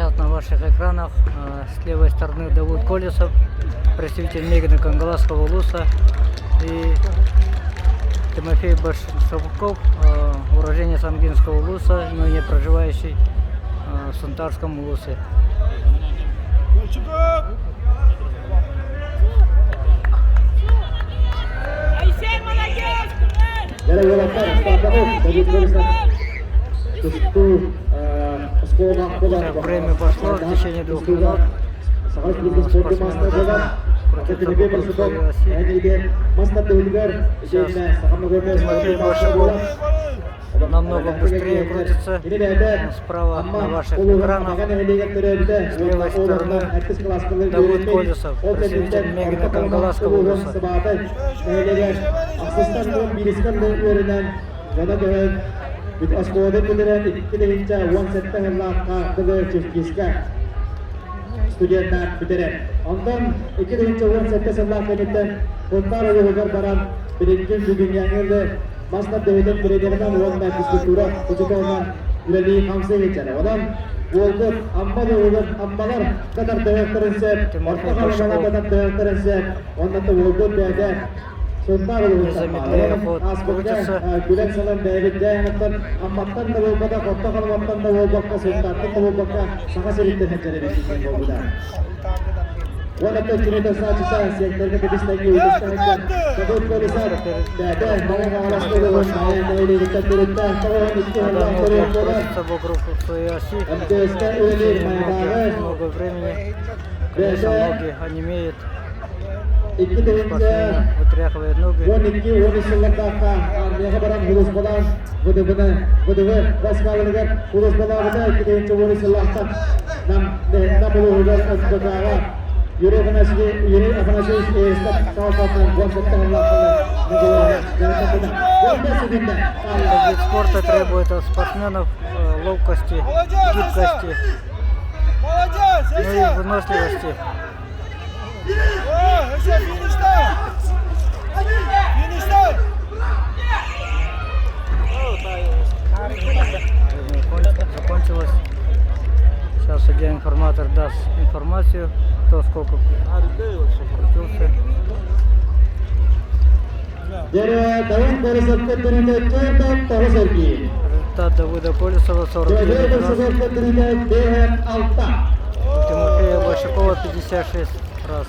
сейчас на ваших экранах с левой стороны Давуд Колесов, представитель Мегины Кангаласского улуса, и Тимофей Башевков, уроженец Ангинского улуса, но не проживающий в Сунтарском улусе. Время пошло, в течение 2 минут. Спортсмены крутятся вокруг своей оси. Сейчас Тимофей Башевков намного быстрее крутится. Справа на ваших экранах, с левой стороны Давуд Колесов, представитель Мегины Кангаласского улуса. Stüdyenler bitiren. Ondan 2018 yıllarında Kontar yollar baran birinci dünyada Masnad devlet bireylerinden olan diskutura uçuklanan üreli hamse geçer. Olan oldu amma da olur ammalar kadar devletlerse orta kalmalar kadar devletlerse ondan da oldu beyde Kontar yollar aslında gülen salan devlet dayanıklar ammattan da olmadı orta kalmaktan da olmakta sultanlık da olmakta saka seritten hecelemişsin oldu. Walaupun cerita sahaja sektornya kedis lagi urusan sebut polisar dan mereka harus turun main ini kita turunkan tahun itu orang turun Вокруг своей оси. Много времени. Конечно, ноги онемеют. Спортсмен вытряхивает ноги. Этот вид спорта требует от спортсменов ловкости, гибкости, ну и выносливости. Закончилось. Сейчас судья-информатор даст информацию, кто сколько крутился. Результат Давуда Колесова 49 раз. У Тимофея Башевкова 56 раз.